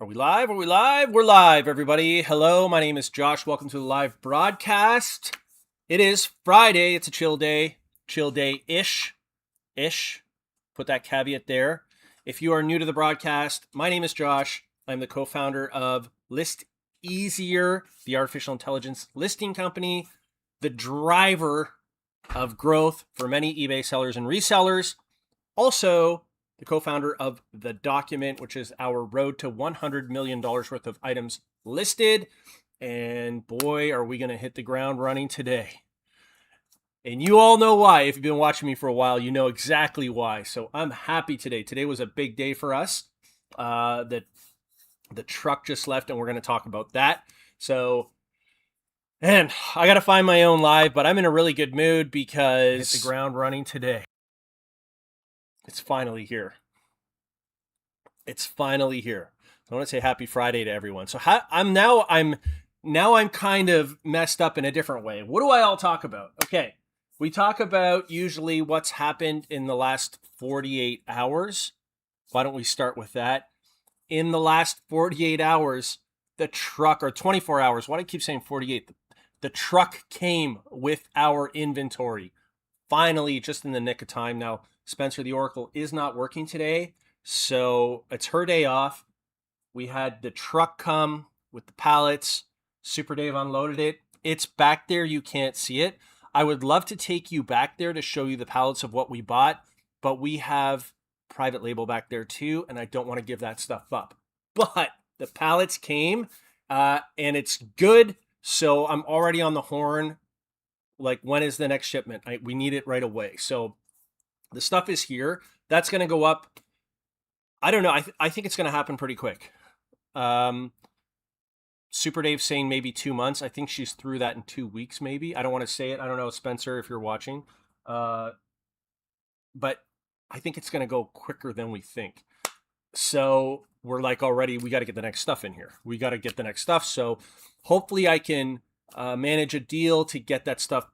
Are we live? Are we live? We're live, everybody. Hello, my name is Josh. Welcome to the live broadcast. It is Friday. It's a chill day-ish. Put that caveat there. If you are new to the broadcast, my name is Josh. I'm the co-founder of List Easier, the artificial intelligence listing company, the driver of growth for many eBay sellers and resellers. Also, the co-founder of The Document, which is our road to $100 million worth of items listed. And boy, are we going to hit the ground running today. And you all know why. If you've been watching me for a while, you know exactly why. So I'm happy today. Today was a big day for us. The truck just left, and we're going to talk about that. So, and I got to find my own live, but I'm in a really good mood because hit the ground running today. It's finally here. It's finally here. I want to say happy Friday to everyone. So I'm kind of messed up in a different way. What do I all talk about? Okay. We talk about usually what's happened in the last 48 hours. Why don't we start with that? In the last 48 hours, the truck, or 24 hours, why do I keep saying 48? The truck came with our inventory. Finally, just in the nick of time. Now, Spencer the Oracle is not working today, so it's her day off. We had the truck come with the pallets. Super Dave unloaded it. It's back there. You can't see it. I would love to take you back there to show you the pallets of what we bought, but we have private label back there too, and I don't want to give that stuff up. But the pallets came, and it's good, so I'm already on the horn. Like, when is the next shipment? We need it right away. So the stuff is here. That's going to go up. I don't know. I think it's going to happen pretty quick. Super Dave's saying maybe 2 months. I think she's through that in 2 weeks, maybe. I don't want to say it. I don't know, Spencer, if you're watching. But I think it's going to go quicker than we think. So we're like, already, we got to get the next stuff in here. We got to get the next stuff. So hopefully I can manage a deal to get that stuff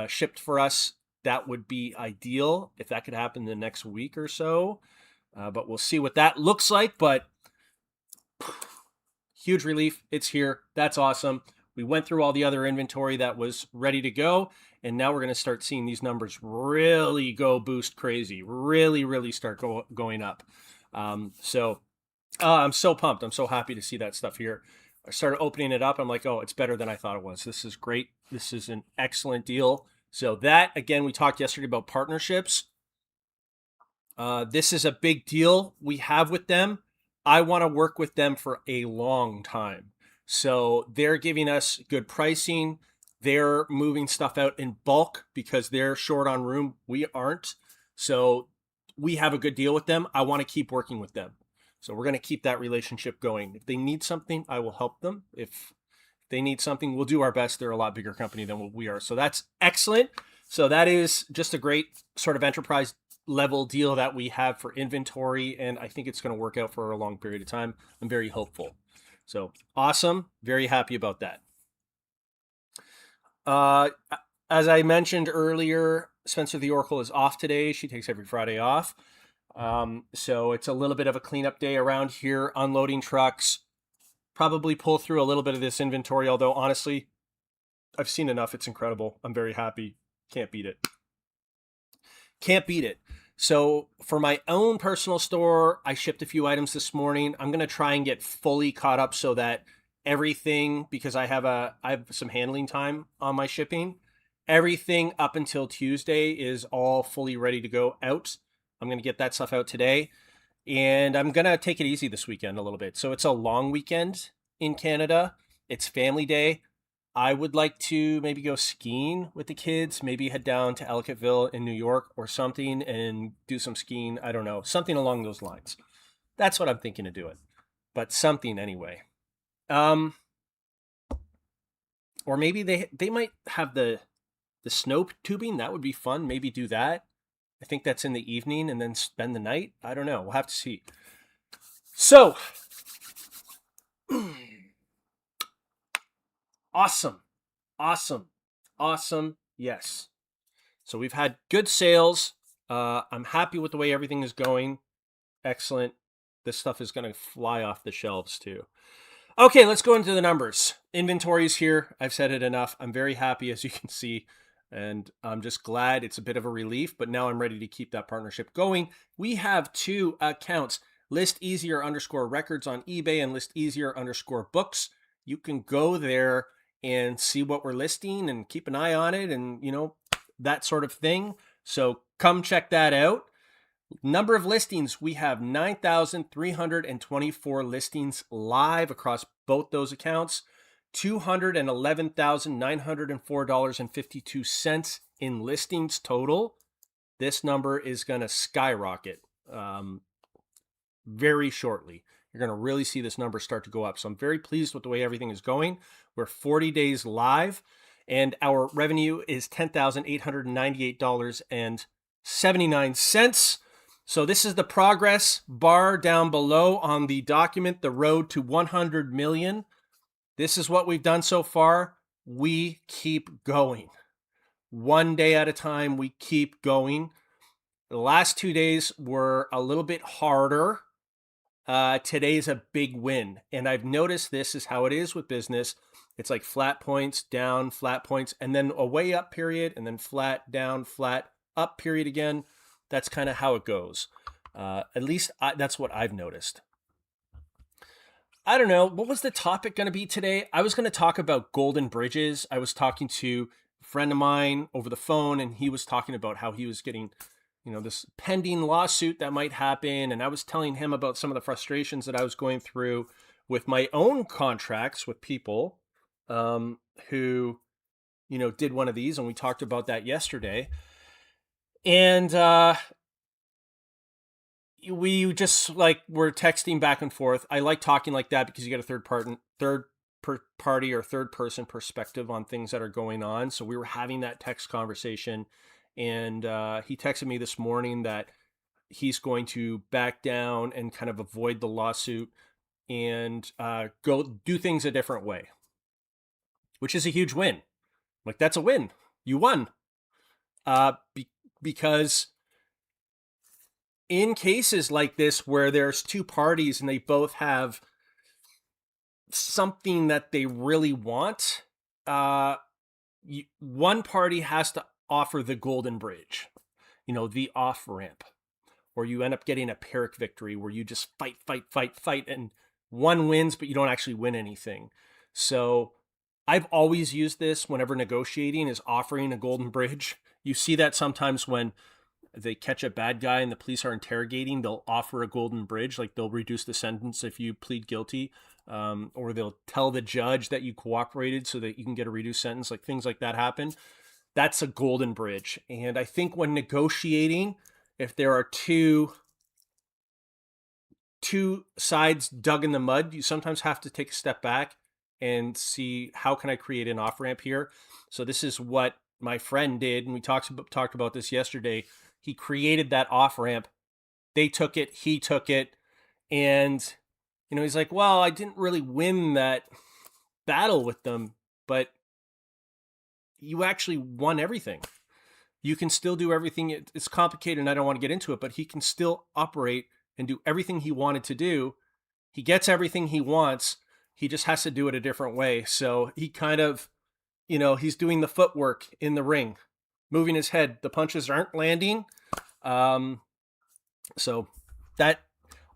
shipped for us. That would be ideal if that could happen the next week or so. But we'll see what that looks like. But huge relief. It's here. That's awesome. We went through all the other inventory that was ready to go. And now we're going to start seeing these numbers really go boost crazy. Really start going up. So I'm so pumped. I'm so happy to see that stuff here. I started opening it up. I'm like, oh, it's better than I thought it was. This is great. This is an excellent deal. So that, again, we talked yesterday about partnerships. This is a big deal we have with them. I want to work with them for a long time. So they're giving us good pricing. They're moving stuff out in bulk because they're short on room. We aren't. So we have a good deal with them. I want to keep working with them. So we're going to keep that relationship going. If they need something, I will help them. If they need something, we'll do our best. They're a lot bigger company than what we are. So that's excellent. So that is just a great sort of enterprise level deal that we have for inventory. And I think it's going to work out for a long period of time. I'm very hopeful. So awesome. Very happy about that. As I mentioned earlier, Spencer the Oracle is off today. She takes every Friday off. So it's a little bit of a cleanup day around here, unloading trucks, probably pull through a little bit of this inventory. Although honestly, I've seen enough. It's incredible. I'm very happy. Can't beat it. Can't beat it. So for my own personal store, I shipped a few items this morning. I'm going to try and get fully caught up so that everything, because I have some handling time on my shipping, everything up until Tuesday is all fully ready to go out. I'm going to get that stuff out today, and I'm going to take it easy this weekend a little bit. So it's a long weekend in Canada. It's family day. I would like to maybe go skiing with the kids, maybe head down to Ellicottville in New York or something and do some skiing. I don't know, something along those lines. That's what I'm thinking of doing, but something anyway. Or maybe they might have the snow tubing. That would be fun. Maybe do that. I think that's in the evening and then spend the night. I don't know. We'll have to see. So, awesome. Yes. So we've had good sales. I'm happy with the way everything is going. Excellent. this stuff is going to fly off the shelves too. Okay, let's go into the numbers. Inventory's here. I've said it enough. I'm very happy, as you can see, and I'm just glad. It's a bit of a relief, but now I'm ready to keep that partnership going. We have 2 accounts, List Easier _ records on eBay and List Easier _ books. You can go there and see what we're listing and keep an eye on it and, that sort of thing. So come check that out. Number of listings, we have 9,324 listings live across both those accounts, $211,904.52 in listings total. This number is going to skyrocket very shortly. You're going to really see this number start to go up. So I'm very pleased with the way everything is going. We're 40 days live, and our revenue is $10,898.79. So this is the progress bar down below on the document, the road to 100 million. This is what we've done so far. We keep going. One day at a time, we keep going. The last 2 days were a little bit harder. Today's a big win. And I've noticed this is how it is with business. It's like flat points, down, flat points, and then a way up period, and then flat, down, flat, up period again. That's kind of how it goes. At least that's what I've noticed. I don't know. What was the topic going to be today? I was going to talk about golden bridges. I was talking to a friend of mine over the phone, and he was talking about how he was getting, this pending lawsuit that might happen. And I was telling him about some of the frustrations that I was going through with my own contracts with people who, did one of these. And we talked about that yesterday. And we just we're texting back and forth. I like talking like that because you get a third party or third person perspective on things that are going on. So we were having that text conversation, and he texted me this morning that he's going to back down and kind of avoid the lawsuit and go do things a different way, which is a huge win. That's a win. You won. Because in cases like this where there's 2 parties and they both have something that they really want, one party has to offer the golden bridge, the off ramp, or you end up getting a Pyrrhic victory where you just fight, and one wins, but you don't actually win anything. So I've always used this whenever negotiating, is offering a golden bridge. You see that sometimes when they catch a bad guy and the police are interrogating, they'll offer a golden bridge, like they'll reduce the sentence if you plead guilty, or they'll tell the judge that you cooperated so that you can get a reduced sentence, like things like that happen. That's a golden bridge. And I think when negotiating, if there are two sides dug in the mud, you sometimes have to take a step back and see, how can I create an off-ramp here? So this is what my friend did, and we talked about this yesterday. He created that off-ramp. They took it, he took it, and he's like, well, I didn't really win that battle with them, but you actually won everything. You can still do everything. It's complicated and I don't want to get into it, but he can still operate and do everything he wanted to do. He gets everything he wants. He just has to do it a different way. So he kind of, he's doing the footwork in the ring, moving his head. The punches aren't landing. So that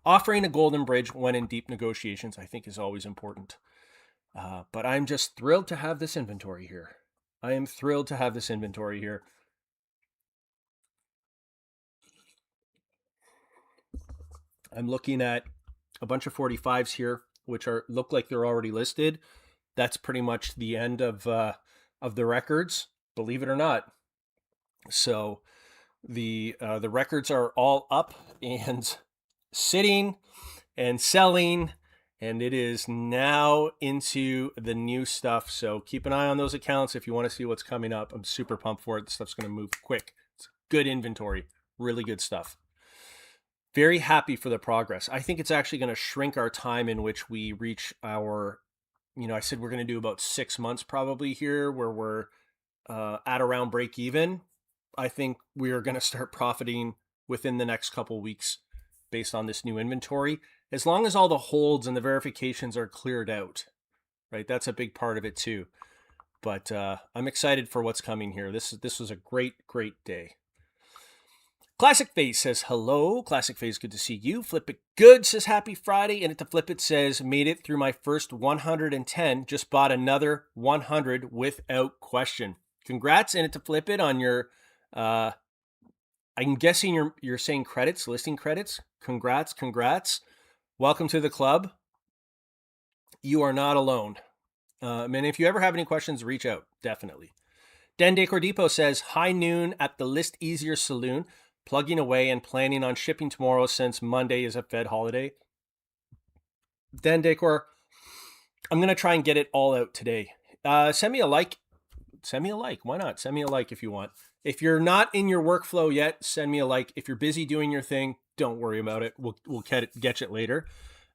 offering a golden bridge when in deep negotiations, I think, is always important. But I'm just thrilled to have this inventory here. I am thrilled to have this inventory here. I'm looking at a bunch of 45s here, which look like they're already listed. That's pretty much the end of the records, believe it or not. So the records are all up and sitting and selling, and it is now into the new stuff. So keep an eye on those accounts if you want to see what's coming up. I'm super pumped for it. The stuff's going to move quick. It's good inventory, really good stuff. Very happy for the progress. I think it's actually going to shrink our time in which we reach our, I said we're going to do about 6 months probably here, where we're at around break even. I think we are going to start profiting within the next couple weeks based on this new inventory, as long as all the holds and the verifications are cleared out, right? That's a big part of it too. But I'm excited for what's coming here. This was a great day. Classic Face says, hello. Classic Face, good to see you. Flip It Good says, happy Friday. And at the Flip It says, made it through my first 110. Just bought another 100 without question. Congrats, and to Flip It, on your, I'm guessing you're saying credits, listing credits. Congrats. Welcome to the club. You are not alone. And if you ever have any questions, reach out, definitely. Den Decor Depot says, high noon at the List Easier Saloon, plugging away and planning on shipping tomorrow since Monday is a Fed holiday. Den Decor, I'm going to try and get it all out today. Send me a like. Why not? Send me a like if you want. If you're not in your workflow yet, send me a like. If you're busy doing your thing, don't worry about it. We'll get it later.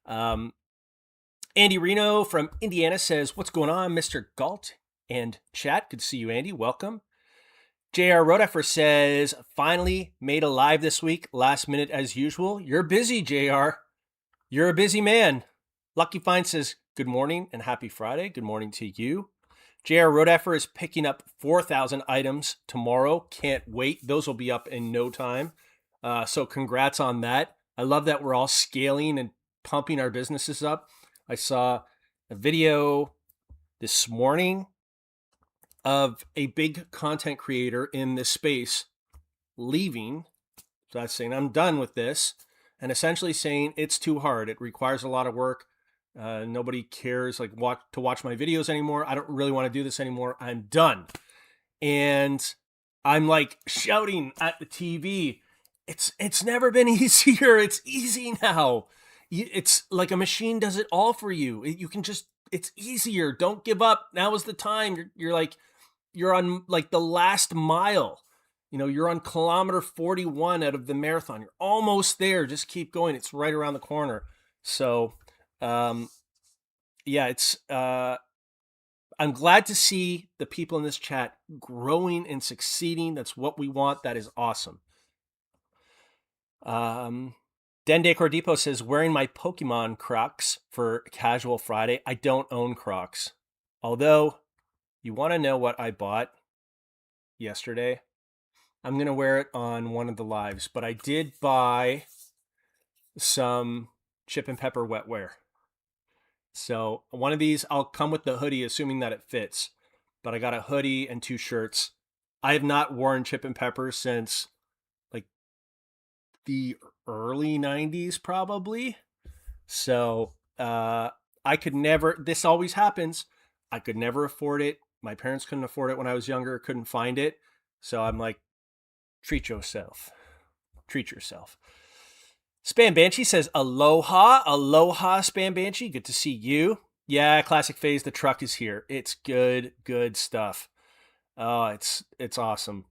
Andy Reno from Indiana says, what's going on, Mr. Galt and chat? Good to see you, Andy. Welcome. J.R. Rodeffer says, finally made a live this week, last minute as usual. You're busy, J.R. You're a busy man. Lucky Fine says, good morning and happy Friday. Good morning to you. J.R. Rodeffer is picking up 4,000 items tomorrow. Can't wait. Those will be up in no time. So congrats on that. I love that we're all scaling and pumping our businesses up. I saw a video this morning of a big content creator in this space leaving. So that's saying, I'm done with this. And essentially saying it's too hard. It requires a lot of work. Nobody cares to watch my videos anymore. I don't really want to do this anymore. I'm done. And I'm like shouting at the TV. It's never been easier. It's easy now. It's like a machine does it all for you. You can just, it's easier. Don't give up. Now is the time. You're on like the last mile. You're on kilometer 41 out of the marathon. You're almost there. Just keep going. It's right around the corner. So, I'm glad to see the people in this chat growing and succeeding. That's what we want. That is awesome. Den Decor Depot says, wearing my Pokemon Crocs for Casual Friday. I don't own Crocs. Although, you want to know what I bought yesterday? I'm going to wear it on one of the lives, but I did buy some Chip and Pepper wetware. So one of these, I'll come with the hoodie, assuming that it fits. But I got a hoodie and 2 shirts. I have not worn Chip and Pepper since like the early 90s, probably. So I could never, this always happens. I could never afford it. My parents couldn't afford it when I was younger, couldn't find it. So I'm like, treat yourself. Spam Banshee says, aloha, Spam Banshee. Good to see you. Yeah, Classic Phase, the truck is here. It's good stuff. Oh, it's awesome.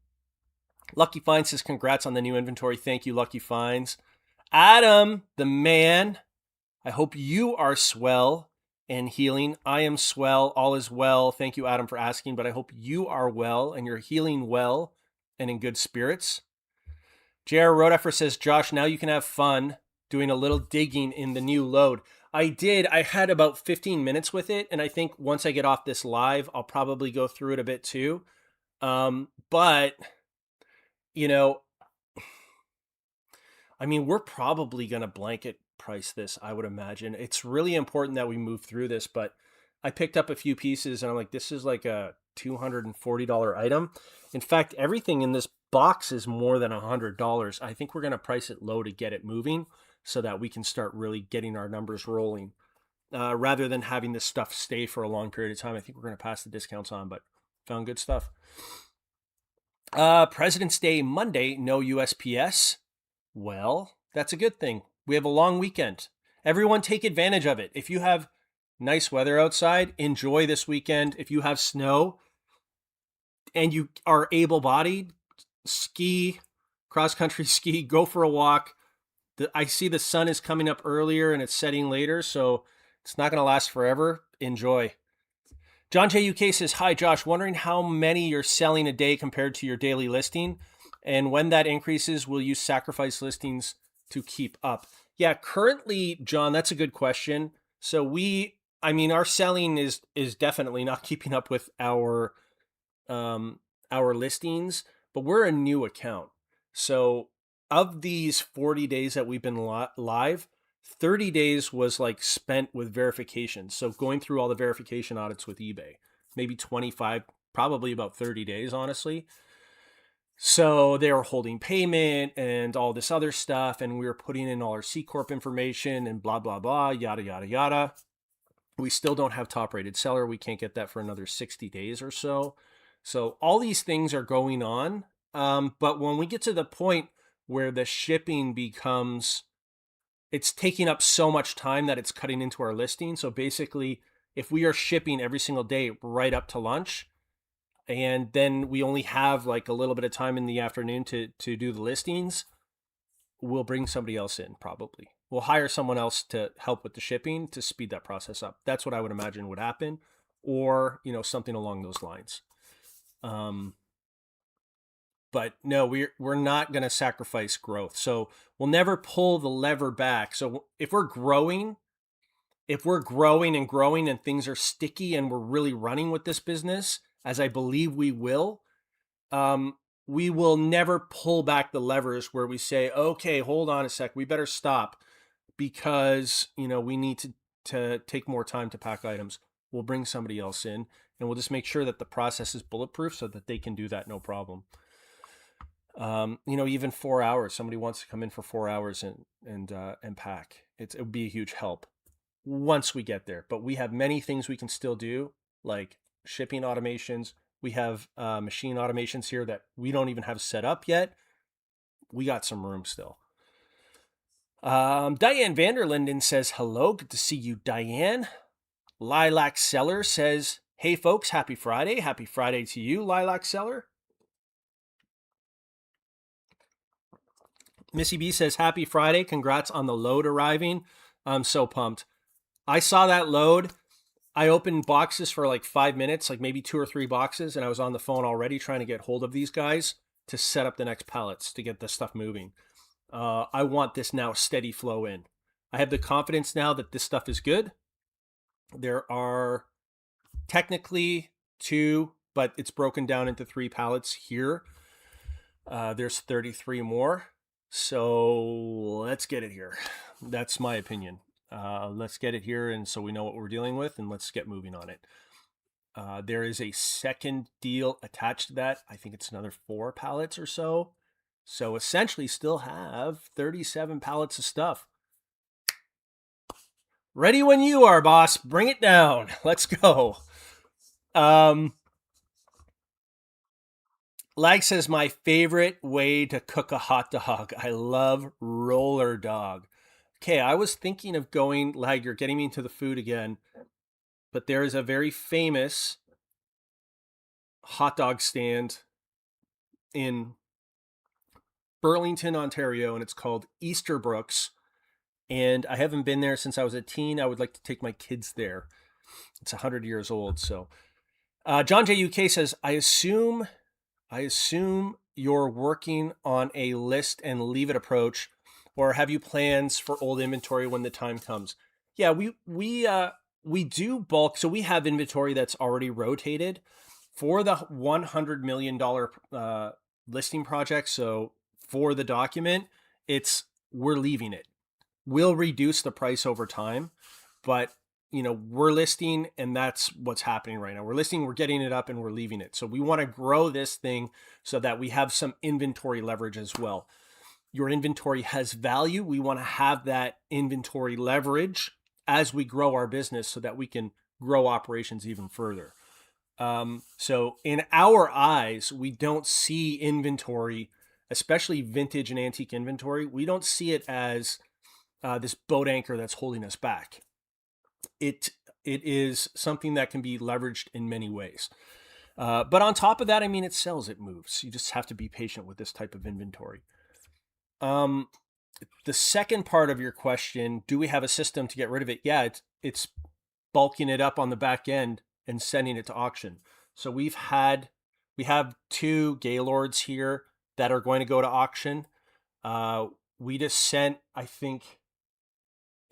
Lucky Finds says, congrats on the new inventory. Thank you, Lucky Finds. Adam, the man, I hope you are swell and healing. I am swell. All is well. Thank you, Adam, for asking, but I hope you are well and you're healing well and in good spirits. J.R. Rodeffer says, Josh, now you can have fun doing a little digging in the new load. I did. I had about 15 minutes with it, and I think once I get off this live, I'll probably go through it a bit too. But, we're probably going to blanket price this, I would imagine. It's really important that we move through this, but I picked up a few pieces, and I'm like, this is like a $240 item. In fact, everything in this box is more than $100. I think we're going to price it low to get it moving so that we can start really getting our numbers rolling rather than having this stuff stay for a long period of time. I think we're going to pass the discounts on, but found good stuff. President's Day Monday, no USPS. Well, that's a good thing. We have a long weekend. Everyone take advantage of it. If you have nice weather outside, enjoy this weekend. If you have snow and you are able-bodied, ski, cross-country ski, go for a walk. I see the sun is coming up earlier and it's setting later, so it's not going to last forever. Enjoy. John J. UK says, hi, Josh. Wondering how many you're selling a day compared to your daily listing, and when that increases, will you sacrifice listings to keep up? Yeah, currently, John, that's a good question. So our selling is definitely not keeping up with um, our listings, but we're a new account. So of these 40 days that we've been live, 30 days was like spent with verification. So going through all the verification audits with eBay, maybe 25, probably about 30 days, honestly. So they were holding payment and all this other stuff, and we were putting in all our C Corp information and blah, blah, blah, yada, yada, yada. We still don't have top rated seller. We can't get that for another 60 days or so. So all these things are going on. But when we get to the point where the shipping becomes, it's taking up so much time that it's cutting into our listing. So basically, if we are shipping every single day right up to lunch, and then we only have like a little bit of time in the afternoon to do the listings, we'll bring somebody else in probably. We'll hire someone else to help with the shipping to speed that process up. That's what I would imagine would happen, or something along those lines. But no, we're not going to sacrifice growth. So we'll never pull the lever back. So if we're growing and growing and things are sticky and we're really running with this business, as I believe we will, we will never pull back the levers where we say, okay, hold on a sec, we better stop because we need to take more time to pack items. We'll bring somebody else in and we'll just make sure that the process is bulletproof so that they can do that no problem. Even 4 hours, somebody wants to come in for 4 hours and pack. It would be a huge help once we get there. But we have many things we can still do, like shipping automations. We have machine automations here that we don't even have set up yet. We got some room still. Diane Vanderlinden says, hello, good to see you, Diane. Lilac Seller says, hey folks, happy Friday. Happy Friday to you, Lilac Seller. Missy B says, happy Friday. Congrats on the load arriving. I'm so pumped. I saw that load. I opened boxes for like 5 minutes, like maybe 2 or 3 boxes, and I was on the phone already trying to get hold of these guys to set up the next pallets to get this stuff moving. I want this now steady flow in. I have the confidence now that this stuff is good. There are technically 2, but it's broken down into 3 pallets here. There's 33 more. So let's get it here. That's my opinion. Let's get it here, and so we know what we're dealing with, and let's get moving on it. There is a second deal attached to that. I think it's another 4 pallets or so. So essentially still have 37 pallets of stuff. Ready when you are, boss. Bring it down. Let's go. Lag says, my favorite way to cook a hot dog. I love roller dog. Okay, I was thinking of going, Lag, you're getting me into the food again, but there is a very famous hot dog stand in Burlington, Ontario, and it's called Easterbrooks. And I haven't been there since I was a teen. I would like to take my kids there. It's 100 years old. So John J. UK says, I assume you're working on a list and leave it approach, or have you plans for old inventory when the time comes? Yeah, we do bulk. So we have inventory that's already rotated for the $100 million listing project. So for the document, we're leaving it. We'll reduce the price over time, but we're listing, and that's what's happening right now. We're listing, we're getting it up, and we're leaving it. So we want to grow this thing so that we have some inventory leverage as well. Your inventory has value. We want to have that inventory leverage as we grow our business so that we can grow operations even further. So in our eyes, we don't see inventory, especially vintage and antique inventory. We don't see it as this boat anchor that's holding us back. It is something that can be leveraged in many ways. But on top of that, it sells, it moves. You just have to be patient with this type of inventory. The second part of your question, do we have a system to get rid of it? Yeah, it's bulking it up on the back end and sending it to auction. So we have 2 Gaylords here that are going to go to auction. we just sent, I think,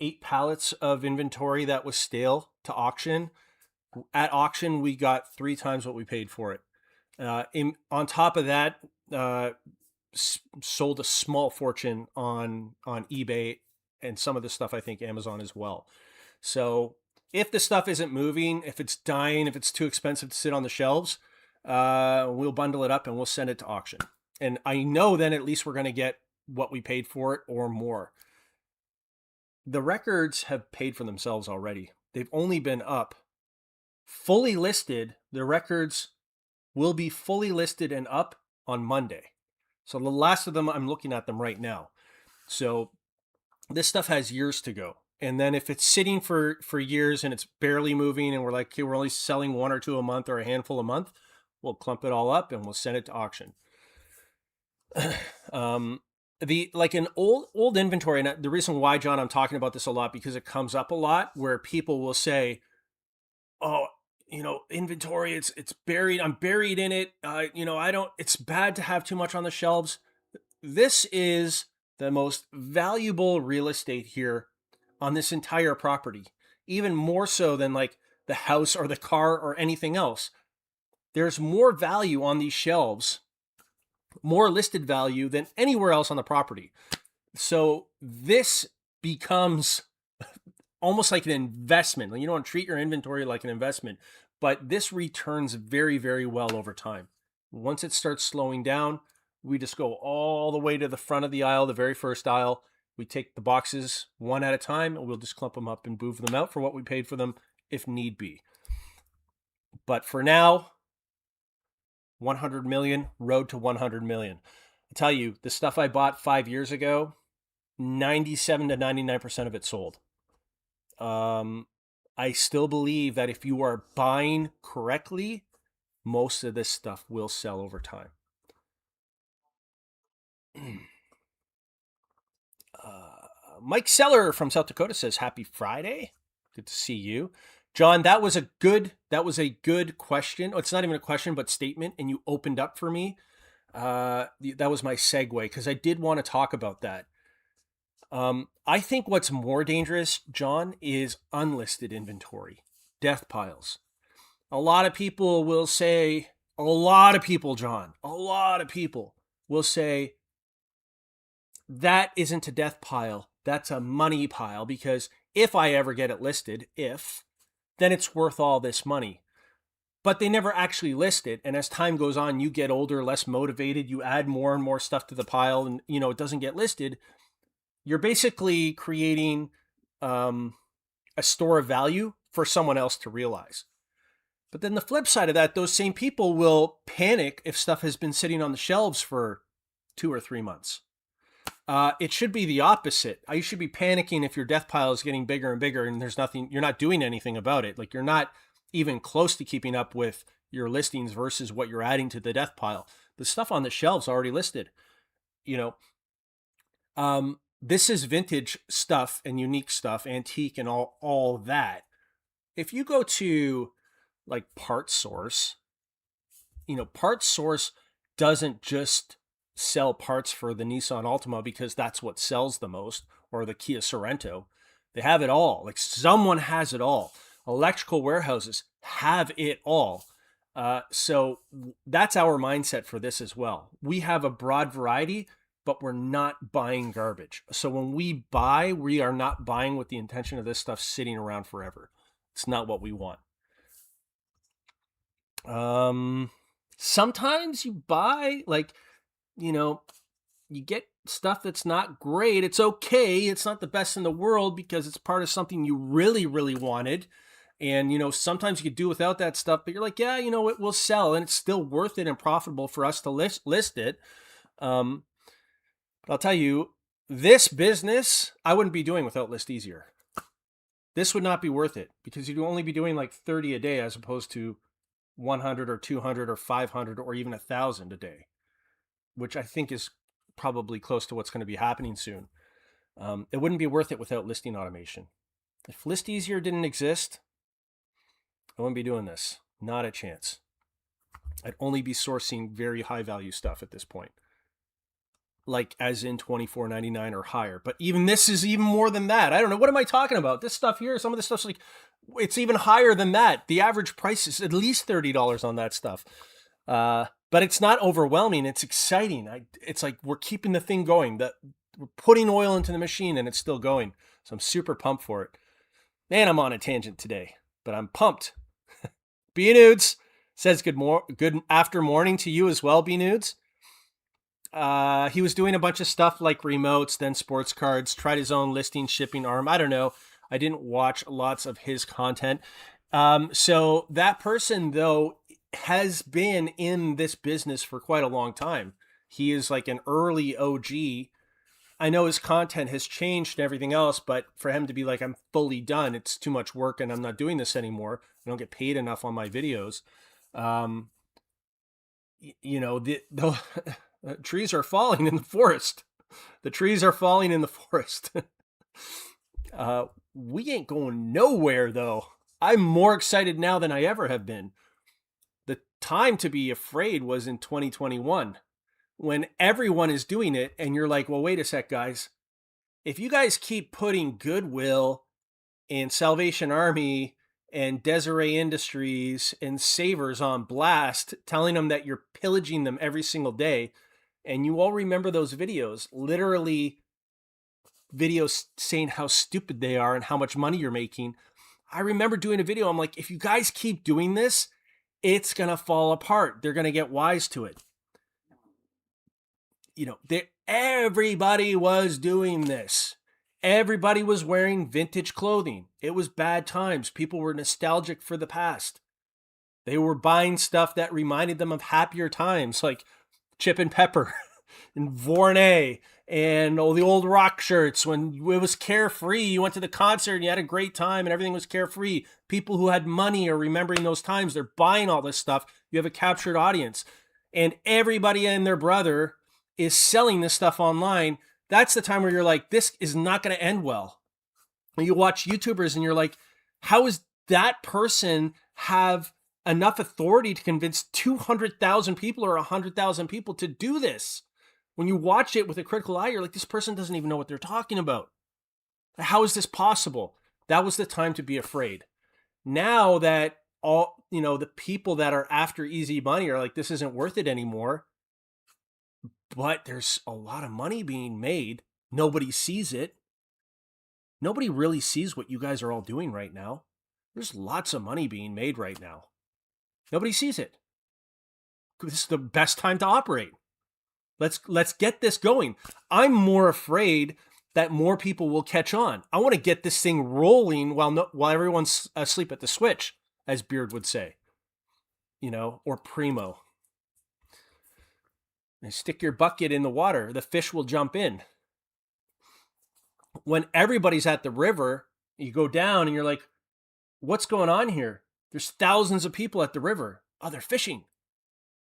8 pallets of inventory that was stale to auction. At auction, we got 3 times what we paid for it. On top of that, sold a small fortune on eBay and some of the stuff I think Amazon as well. So if the stuff isn't moving, if it's dying, if it's too expensive to sit on the shelves, we'll bundle it up and we'll send it to auction. And I know then at least we're going to get what we paid for it or more. The records have paid for themselves already. They've only been up. Fully listed, the records will be fully listed and up on Monday. So the last of them, I'm looking at them right now. So this stuff has years to go. And then if it's sitting for years and it's barely moving and we're like, okay, we're only selling 1 or 2 a month or a handful a month, we'll clump it all up and we'll send it to auction. An old inventory, and the reason why, John, I'm talking about this a lot, because it comes up a lot where people will say, oh, inventory, it's buried. I'm buried in it. It's bad to have too much on the shelves. This is the most valuable real estate here on this entire property, even more so than like the house or the car or anything else. There's more value on these shelves, more listed value than anywhere else on the property. So this becomes almost like an investment. You don't want to treat your inventory like an investment, but this returns very, very well over time. Once it starts slowing down, we just go all the way to the front of the aisle, the very first aisle. We take the boxes one at a time and we'll just clump them up and move them out for what we paid for them if need be. But for now, 100 million, road to 100 million. I tell you, the stuff I bought 5 years ago, 97 to 99% of it sold. I still believe that if you are buying correctly, most of this stuff will sell over time. Mike Seller from South Dakota says, happy Friday. Good to see you. John, that was a good question. Oh, it's not even a question, but statement. And you opened up for me. That was my segue because I did want to talk about that. I think what's more dangerous, John, is unlisted inventory, death piles. A lot of people will say, John, will say, that isn't a death pile. That's a money pile because if I ever get it listed, then it's worth all this money. But they never actually list it. And as time goes on, you get older, less motivated, you add more and more stuff to the pile and, it doesn't get listed. You're basically creating a store of value for someone else to realize. But then the flip side of that, those same people will panic if stuff has been sitting on the shelves for 2 or 3 months. It should be the opposite. You should be panicking if your death pile is getting bigger and bigger and you're not doing anything about it. Like you're not even close to keeping up with your listings versus what you're adding to the death pile. The stuff on the shelves already listed, this is vintage stuff and unique stuff, antique and all that. If you go to like Parts Source, Parts Source doesn't just sell parts for the Nissan Altima because that's what sells the most, or the Kia Sorento. They have it all. Like someone has it all. Electrical warehouses have it all. So that's our mindset for this as well. We have a broad variety, but we're not buying garbage. So when we buy, we are not buying with the intention of this stuff sitting around forever. It's not what we want. Sometimes you buy you get stuff that's not great. It's okay. It's not the best in the world because it's part of something you really, really wanted. And, sometimes you could do without that stuff, but you're like, yeah, it will sell and it's still worth it and profitable for us to list it. But I'll tell you, this business, I wouldn't be doing without List Easier. This would not be worth it because you'd only be doing like 30 a day as opposed to 100 or 200 or 500 or even 1,000 a day, which I think is probably close to what's going to be happening soon. It wouldn't be worth it without listing automation. If List Easier didn't exist, I wouldn't be doing this. Not a chance. I'd only be sourcing very high value stuff at this point. like as in $24.99 or higher. But even this is even more than that. I don't know. What am I talking about? This stuff here, some of this stuff's like, it's even higher than that. The average price is at least $30 on that stuff. But it's not overwhelming. It's exciting. It's like we're keeping the thing going. We're putting oil into the machine and it's still going. So I'm super pumped for it. Man, I'm on a tangent today, but I'm pumped. B Nudes says good after morning to you as well, B Nudes. He was doing a bunch of stuff like remotes, then sports cards, tried his own listing shipping arm. I don't know. I didn't watch lots of his content. So that person, though, has been in this business for quite a long time. He is like an early OG. I know his content has changed and everything else, but for him to be like, I'm fully done, it's too much work and I'm not doing this anymore. I don't get paid enough on my videos. The trees are falling in the forest. The trees are falling in the forest. We ain't going nowhere, though. I'm more excited now than I ever have been. The time to be afraid was in 2021 when everyone is doing it and you're like, well, wait a sec, guys. If you guys keep putting Goodwill and Salvation Army and Desiree Industries and Savers on blast, telling them that you're pillaging them every single day, and you all remember those videos, literally videos saying how stupid they are and how much money you're making. I remember doing a video. I'm like, if you guys keep doing this, it's going to fall apart. They're going to get wise to it. Everybody was doing this. Everybody was wearing vintage clothing. It was bad times. People were nostalgic for the past. They were buying stuff that reminded them of happier times, like Chip and Pepper and Vornay and all the old rock shirts when it was carefree. You went to the concert and you had a great time and everything was carefree. People who had money are remembering those times. They're buying all this stuff. You have a captured audience. And everybody and their brother is selling this stuff online. That's the time where you're like, this is not going to end well. And you watch YouTubers and you're like, how is that person have enough authority to convince 200,000 people or 100,000 people to do this? When you watch it with a critical eye, you're like, this person doesn't even know what they're talking about. How is this possible? That was the time to be afraid. Now that all, the people that are after easy money are like, this isn't worth it anymore. But there's a lot of money being made. Nobody sees it. Nobody really sees what you guys are all doing right now. There's lots of money being made right now. Nobody sees it. This is the best time to operate. Let's get this going. I'm more afraid that more people will catch on. I want to get this thing rolling while everyone's asleep at the switch, as Beard would say. Or Primo. And stick your bucket in the water, the fish will jump in. When everybody's at the river, you go down and you're like, what's going on here? There's thousands of people at the river. Oh, they're fishing.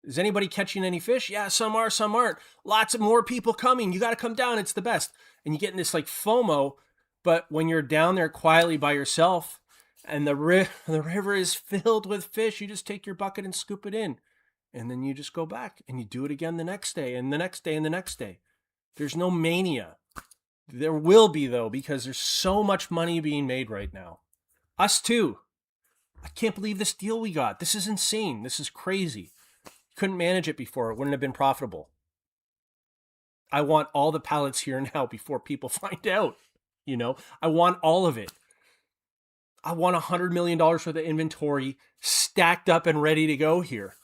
Is anybody catching any fish? Yeah, some are, some aren't. Lots of more people coming. You got to come down. It's the best. And you get in this like FOMO. But when you're down there quietly by yourself and the river is filled with fish, you just take your bucket and scoop it in. And then you just go back and you do it again the next day and the next day and the next day. There's no mania. There will be, though, because there's so much money being made right now. Us too. I can't believe this deal we got. This is insane. This is crazy. Couldn't manage it before. It wouldn't have been profitable. I want all the pallets here now before people find out. I want all of it. I want $100 million worth of inventory stacked up and ready to go here.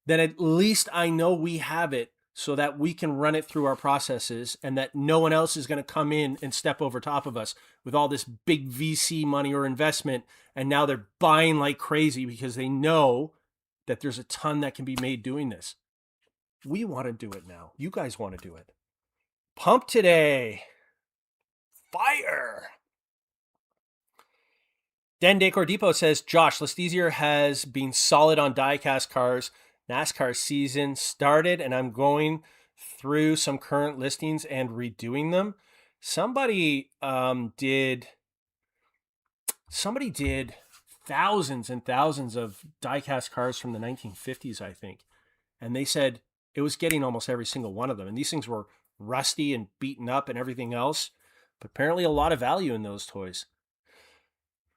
Then at least I know we have it so that we can run it through our processes and that no one else is going to come in and step over top of us with all this big VC money or investment. And now they're buying like crazy because they know that there's a ton that can be made doing this. We want to do it now. You guys want to do it. Pump today. Fire. Dan Decor Depot says, Josh, List Easier has been solid on die-cast cars. NASCAR season started and I'm going through some current listings and redoing them. Somebody did thousands and thousands of die-cast cars from the 1950s, I think. And they said it was getting almost every single one of them. And these things were rusty and beaten up and everything else, but apparently a lot of value in those toys.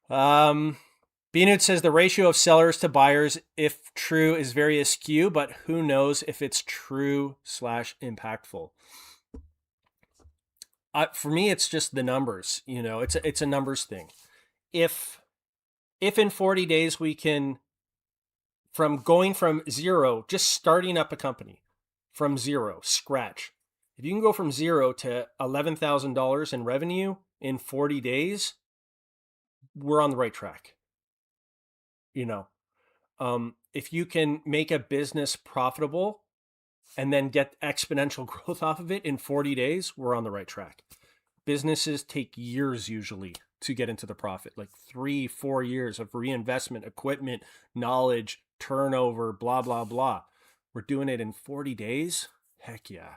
Beanut says the ratio of sellers to buyers, if true, is very askew, but who knows if it's true / impactful. For me, it's just the numbers. It's a numbers thing. If in 40 days we can, from going from zero, just starting up a company from zero, scratch. If you can go from zero to $11,000 in revenue in 40 days, we're on the right track. If you can make a business profitable and then get exponential growth off of it in 40 days, we're on the right track. Businesses take years usually to get into the profit, like 3-4 years of reinvestment, equipment, knowledge, turnover, blah, blah, blah. We're doing it in 40 days. Heck yeah.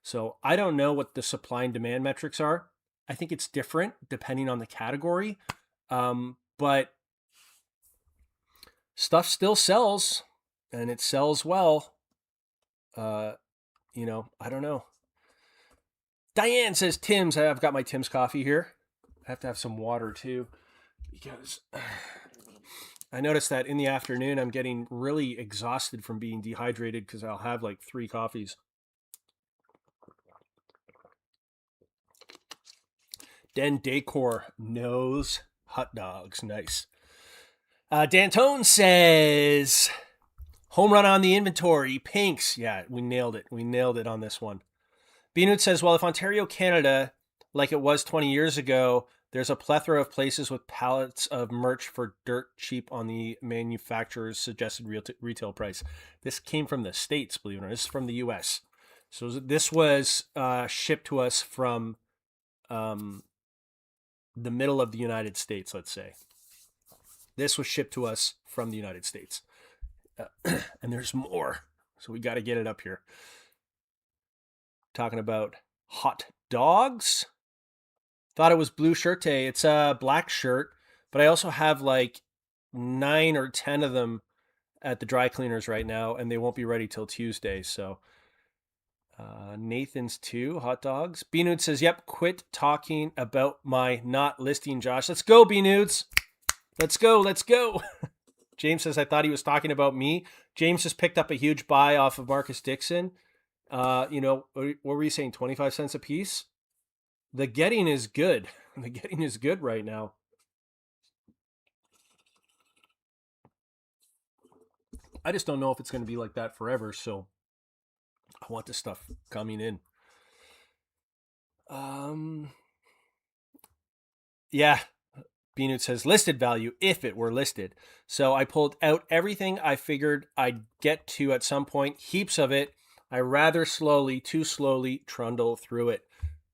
So I don't know what the supply and demand metrics are. I think it's different depending on the category. But stuff still sells, and it sells well. I don't know. Diane says, Tim's. I've got my Tim's coffee here. I have to have some water too, because I noticed that in the afternoon I'm getting really exhausted from being dehydrated because I'll have like 3 coffees. Den Decor knows hot dogs. Nice. Dantone says, home run on the inventory. Pinks. Yeah, we nailed it. We nailed it on this one. Beanut says, well, if Ontario, Canada, like it was 20 years ago, there's a plethora of places with pallets of merch for dirt cheap on the manufacturer's suggested retail price. This came from the States, believe it or not. This is from the U.S. So this was shipped to us from the middle of the United States, let's say. This was shipped to us from the United States. And there's more. So we got to get it up here. Talking about hot dogs. Thought it was blue shirt day. It's a black shirt, but I also have like 9 or 10 of them at the dry cleaners right now, and they won't be ready till Tuesday. So Nathan's too, hot dogs. B-Nudes says, yep, quit talking about my not listing, Josh. Let's go, B-Nudes. Let's go. James says, I thought he was talking about me. James just picked up a huge buy off of Marcus Dixon. What were you saying? 25 cents a piece? The getting is good. The getting is good right now. I just don't know if it's going to be like that forever. So I want this stuff coming in. Yeah. Beanut says listed value if it were listed. So I pulled out everything I figured I'd get to at some point, heaps of it. I rather too slowly trundle through it.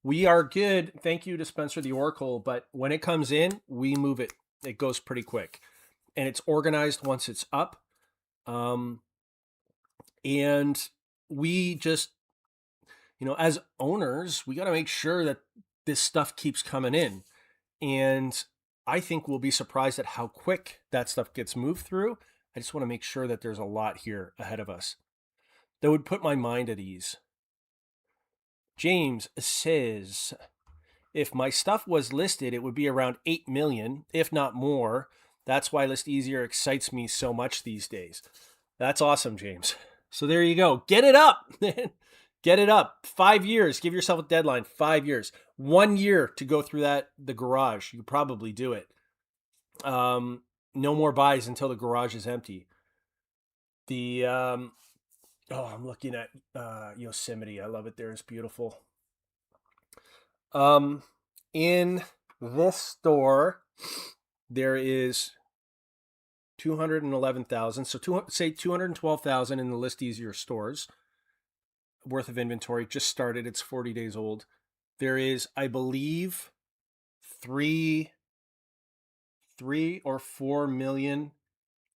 We are good. Thank you to Spencer the Oracle. But when it comes in, we move it. It goes pretty quick. And it's organized once it's up. And we just, as owners, we got to make sure that this stuff keeps coming in. And I think we'll be surprised at how quick that stuff gets moved through. I just want to make sure that there's a lot here ahead of us that would put my mind at ease. James says, if my stuff was listed, it would be around 8 million, if not more. That's why List Easier excites me so much these days. That's awesome, James. So there you go. Get it up. Get it up. 5 years. Give yourself a deadline. 5 years. 1 year to go through the garage. You could probably do it. No more buys until the garage is empty. I'm looking at Yosemite. I love it there. It's beautiful. In this store, there is 211,000. So say 212,000 in the List Easier stores worth of inventory. Just started. It's 40 days old. There is, I believe, 3 or 4 million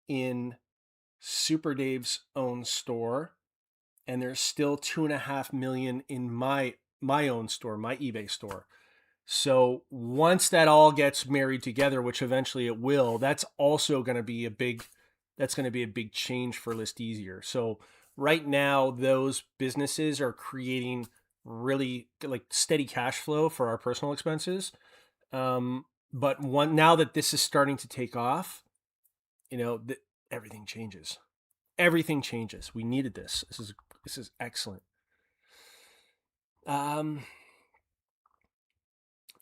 in Super Dave's own store, and there's still 2.5 million in my own store, my eBay store. So once that all gets married together, which eventually it will, that's also going to be a big change for List Easier. So right now, those businesses are creating really like steady cash flow for our personal expenses. But now that this is starting to take off, everything changes. Everything changes. We needed this. This is excellent.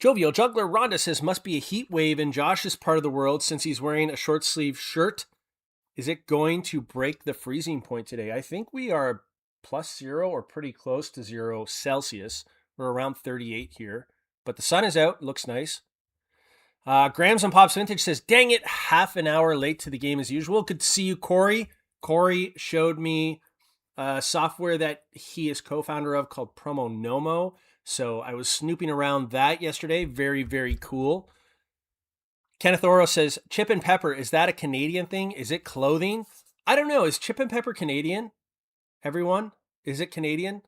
Jovial Juggler Rhonda says, must be a heat wave in Josh's part of the world since he's wearing a short sleeve shirt. Is it going to break the freezing point today? I think we are +0 or pretty close to 0 Celsius. We're around 38 here, but the sun is out. Looks nice. Grams and Pops Vintage says, dang it, half an hour late to the game as usual. Good to see you, Corey. Corey showed me software that he is co-founder of called Promo Nomo. So I was snooping around that yesterday. Very, very cool. Kenneth Oro says, Chip and Pepper, is that a Canadian thing? Is it clothing? I don't know. Is Chip and Pepper Canadian? Everyone? Is it Canadian?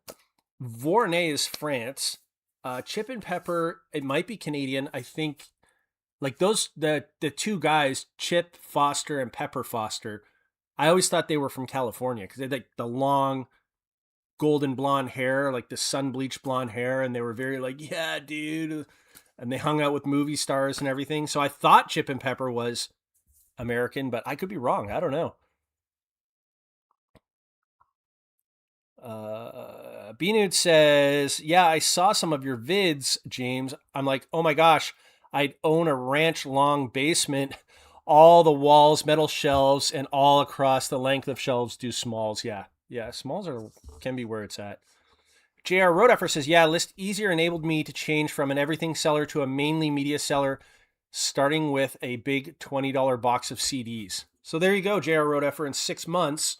Vornay is France. Chip and Pepper, it might be Canadian. I think like the two guys, Chip Foster and Pepper Foster, I always thought they were from California because they had like the long golden blonde hair, like the sun bleached blonde hair. And they were very like, yeah, dude. And they hung out with movie stars and everything. So I thought Chip and Pepper was American, but I could be wrong. I don't know. B-Nude says, yeah, I saw some of your vids, James. I'm like, oh my gosh, I'd own a ranch long basement, all the walls, metal shelves, and all across the length of shelves do smalls. Yeah, smalls can be where it's at. JR Rodeffer says, yeah, List Easier enabled me to change from an everything seller to a mainly media seller, starting with a big $20 box of CDs. So there you go, JR Rodeffer. In 6 months,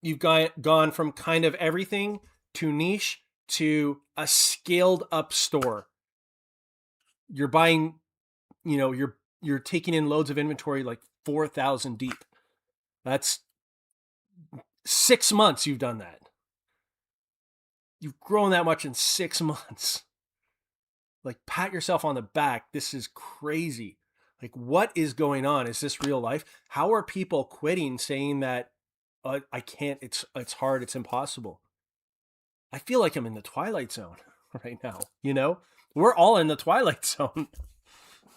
you've gone from kind of everything to niche to a scaled up store. You're buying, you're taking in loads of inventory like 4,000 deep. That's 6 months you've done that. You've grown that much in 6 months. Like, pat yourself on the back. This is crazy. Like, what is going on? Is this real life? How are people quitting, saying that I can't, it's hard, it's impossible? I feel like I'm in the Twilight Zone right now, We're all in the Twilight Zone.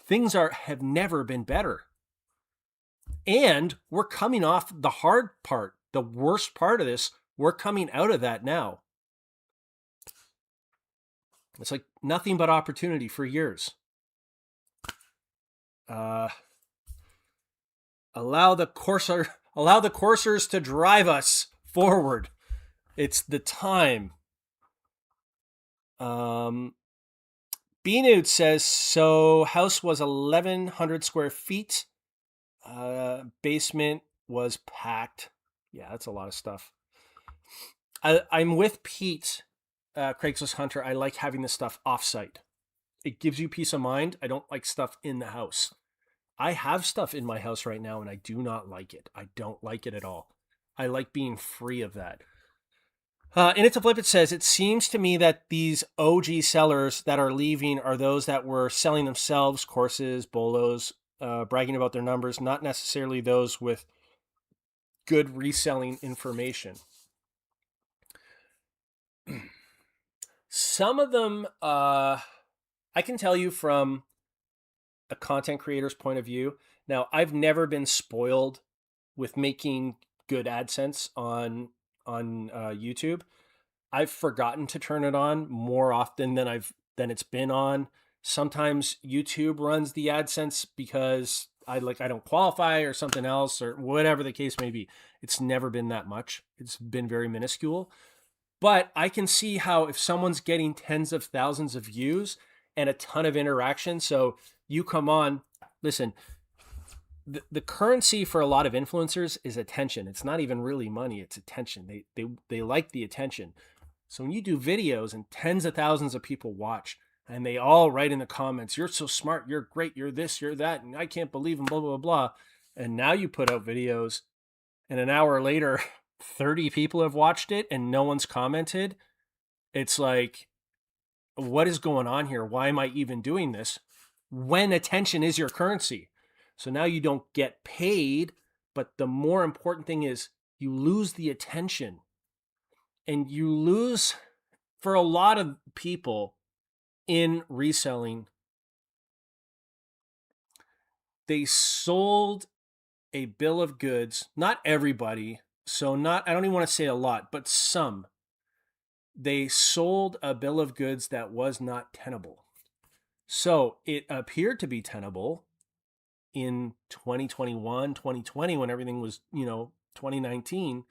Things have never been better. And we're coming off the hard part, the worst part of this. We're coming out of that now. It's like nothing but opportunity for years. Allow the coursers to drive us forward. It's the time. B-Nude says, so house was 1,100 square feet. Basement was packed. Yeah, that's a lot of stuff. I'm with Pete, Craigslist Hunter. I like having this stuff offsite. It gives you peace of mind. I don't like stuff in the house. I have stuff in my house right now and I do not like it. I don't like it at all. I like being free of that. And It's a Flip, it says, it seems to me that these OG sellers that are leaving are those that were selling themselves courses, bolos, bragging about their numbers, not necessarily those with good reselling information. Some of them, I can tell you from a content creator's point of view. Now, I've never been spoiled with making good AdSense on YouTube. I've forgotten to turn it on more often than it's been on. Sometimes YouTube runs the AdSense because I don't qualify or something else or whatever the case may be. It's never been that much. It's been very minuscule. But I can see how if someone's getting tens of thousands of views and a ton of interaction, so you come on, listen, the currency for a lot of influencers is attention. It's not even really money, it's attention. They like the attention. So when you do videos and tens of thousands of people watch and they all write in the comments, you're so smart, you're great, you're this, you're that, and I can't believe, and blah, blah, blah, blah. And now you put out videos and an hour later, 30 people have watched it and no one's commented. It's like, what is going on here? Why am I even doing this? When attention is your currency. So now you don't get paid, but the more important thing is you lose the attention and you lose for a lot of people in reselling, they sold a bill of goods. Not everybody. So I don't even want to say a lot, but some. They sold a bill of goods that was not tenable. So it appeared to be tenable in 2021, 2020, when everything was, 2019.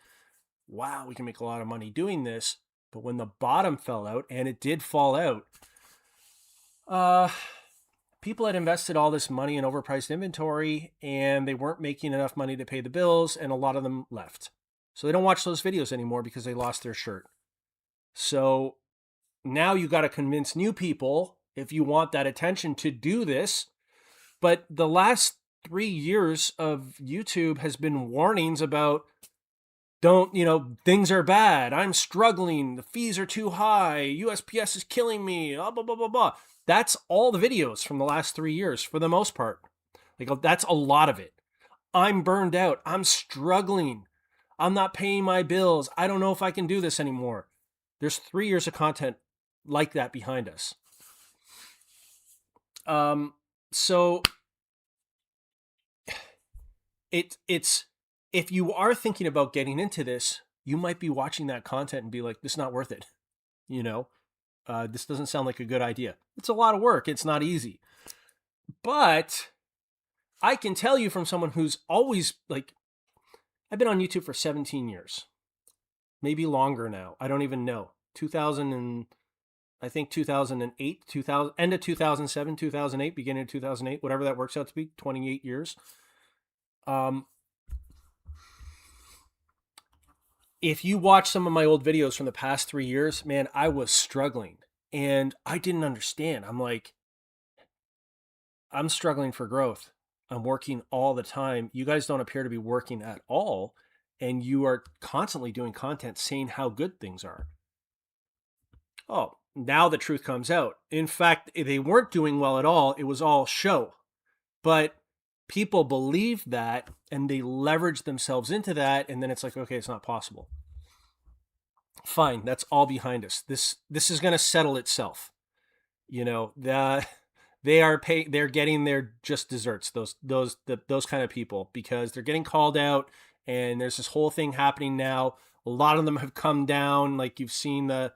Wow, we can make a lot of money doing this. But when the bottom fell out, and it did fall out, people had invested all this money in overpriced inventory, and they weren't making enough money to pay the bills, and a lot of them left. So they don't watch those videos anymore because they lost their shirt. So now you got to convince new people, if you want that attention, to do this. But the last 3 years of YouTube has been warnings about, things are bad. I'm struggling. The fees are too high. USPS is killing me. Blah, blah, blah, blah, blah. That's all the videos from the last 3 years for the most part. Like, that's a lot of it. I'm burned out. I'm struggling. I'm not paying my bills. I don't know if I can do this anymore. There's 3 years of content like that behind us. So it's if you are thinking about getting into this, you might be watching that content and be like, this is not worth it. This doesn't sound like a good idea. It's a lot of work. It's not easy. But I can tell you from someone who's always I've been on YouTube for 17 years, maybe longer now. I don't even know. 2008, end of 2007, 2008, beginning of 2008, whatever that works out to be, 28 years. If you watch some of my old videos from the past 3 years, man, I was struggling and I didn't understand. I'm struggling for growth. I'm working all the time. You guys don't appear to be working at all. And you are constantly doing content saying how good things are. Oh, now the truth comes out. In fact, they weren't doing well at all. It was all show. But people believe that and they leverage themselves into that. And then it's like, okay, it's not possible. Fine, that's all behind us. This is going to settle itself. They're getting their just desserts, those kind of people, because they're getting called out, and there's this whole thing happening now. A lot of them have come down. Like, you've seen I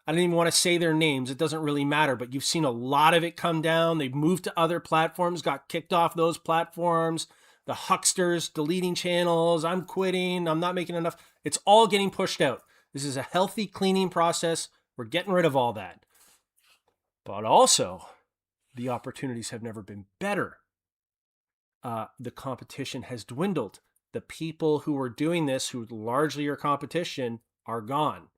don't even want to say their names. It doesn't really matter, but you've seen a lot of it come down. They've moved to other platforms, got kicked off those platforms. The hucksters deleting channels. I'm quitting. I'm not making enough. It's all getting pushed out. This is a healthy cleaning process. We're getting rid of all that. But also, the opportunities have never been better. The competition has dwindled. The people who are doing this, who largely are competition, are gone.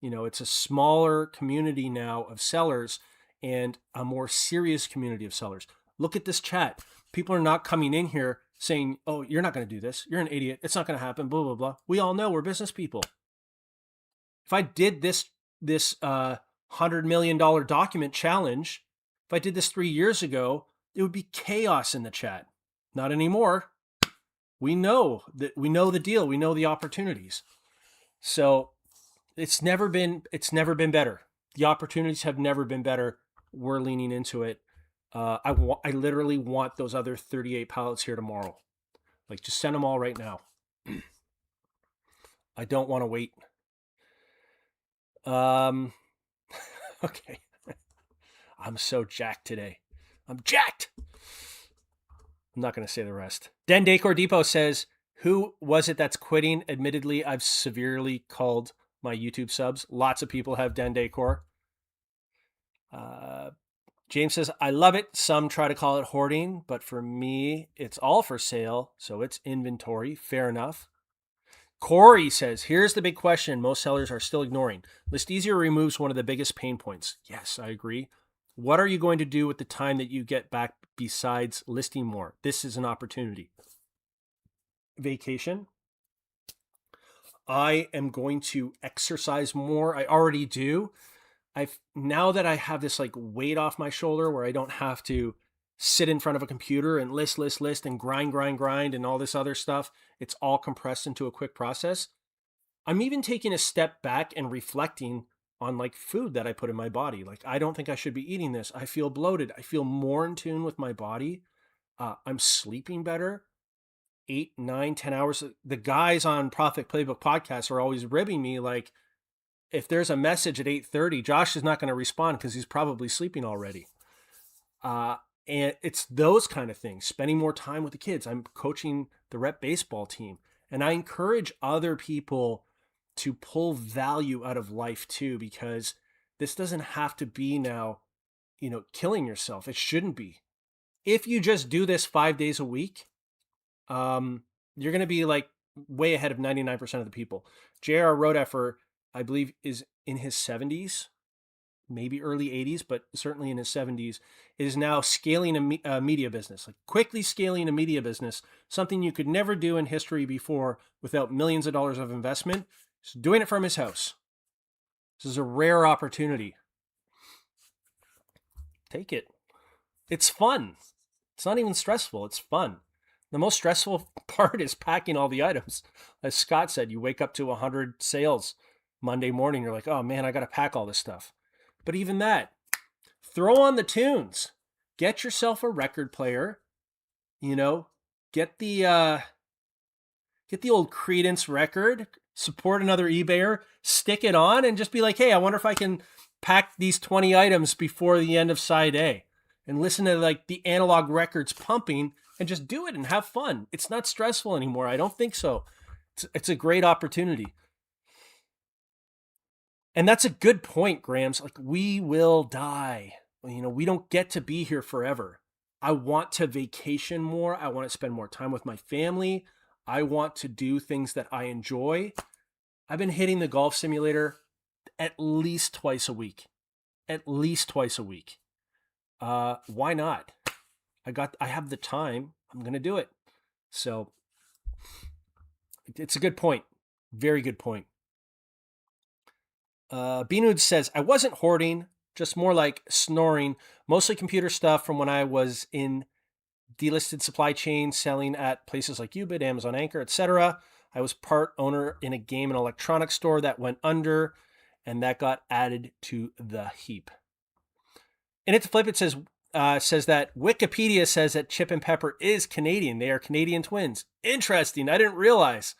It's a smaller community now of sellers and a more serious community of sellers. Look at this chat. People are not coming in here saying, oh, you're not going to do this. You're an idiot. It's not going to happen, blah, blah, blah. We all know we're business people. If I did this $100 million document challenge, if I did this 3 years ago, it would be chaos in the chat. Not anymore. We know the deal. We know the opportunities. So it's never been better. The opportunities have never been better. We're leaning into it. I literally want those other 38 pallets here tomorrow. Just send them all right now. I don't want to wait. Okay. I'm so jacked today. I'm jacked. I'm not going to say the rest. Den Decor Depot says, who was it that's quitting? Admittedly, I've severely called my YouTube subs. Lots of people have Den Decor. James says, I love it. Some try to call it hoarding, but for me, it's all for sale. So it's inventory. Fair enough. Corey says, here's the big question most sellers are still ignoring. List Easier removes one of the biggest pain points. Yes, I agree. What are you going to do with the time that you get back besides listing more? This is an opportunity. Vacation. I am going to exercise more. I already do. Now that I have this weight off my shoulder where I don't have to sit in front of a computer and list and grind and all this other stuff. It's all compressed into a quick process. I'm even taking a step back and reflecting on like food that I put in my body. Like, I don't think I should be eating this. I feel bloated. I feel more in tune with my body. I'm sleeping better. 8, 9, 10 hours. The guys on Profit Playbook podcast are always ribbing me like, if there's a message at 8:30, Josh is not going to respond because he's probably sleeping already. And it's those kind of things, spending more time with the kids. I'm coaching the rep baseball team, and I encourage other people to pull value out of life too, because this doesn't have to be now, killing yourself. It shouldn't be. If you just do this 5 days a week, you're going to be like way ahead of 99% of the people. J.R. Rodeffer, I believe, is in his 70s, maybe early 80s, but certainly in his 70s, is now scaling a media business, like quickly scaling a media business, something you could never do in history before without millions of dollars of investment. He's doing it from his house. This is a rare opportunity. Take it. It's fun. It's not even stressful. It's fun. The most stressful part is packing all the items. As Scott said, you wake up to 100 sales Monday morning. You're like, oh man, I got to pack all this stuff. But even that, throw on the tunes. Get yourself a record player. Get the old Creedence record. Support another eBayer. Stick it on and just be like, hey, I wonder if I can pack these 20 items before the end of side A. And listen to like the analog records pumping and just do it and have fun. It's not stressful anymore. I don't think so. It's a great opportunity. And that's a good point, Grams. Like, we will die. We don't get to be here forever. I want to vacation more. I want to spend more time with my family. I want to do things that I enjoy. I've been hitting the golf simulator at least twice a week. Why not? I have the time. I'm going to do it. So it's a good point. Very good point. Beanud says, I wasn't hoarding, just more like snoring, mostly computer stuff from when I was in delisted supply chain selling at places like Ubid, Amazon Anchor, etc. I was part owner in a game and electronics store that went under, and that got added to the heap. And it's flip. It says that Wikipedia says that Chip and Pepper is Canadian. They are Canadian twins. Interesting. I didn't realize.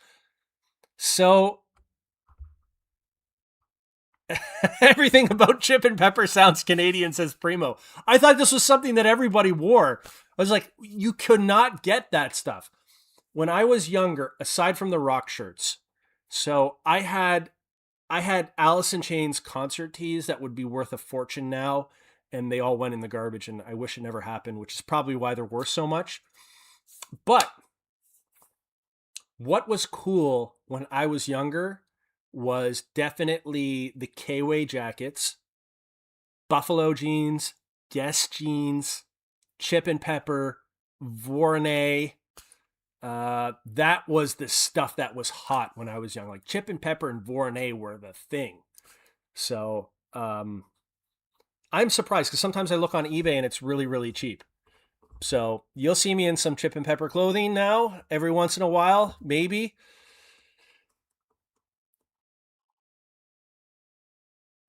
So everything about Chip and Pepper sounds Canadian, says Primo. I thought this was something that everybody wore. I was like, you could not get that stuff. When I was younger, aside from the rock shirts, so I had Alice in Chains concert tees that would be worth a fortune now, and they all went in the garbage, and I wish it never happened, which is probably why they're worth so much. But what was cool when I was younger was definitely the K-Way jackets, Buffalo jeans, Guess jeans, Chip and Pepper, Voronoi. That was the stuff that was hot when I was young. Like Chip and Pepper and Voronoi were the thing. So I'm surprised because sometimes I look on eBay and it's really, really cheap. So you'll see me in some Chip and Pepper clothing now every once in a while, maybe.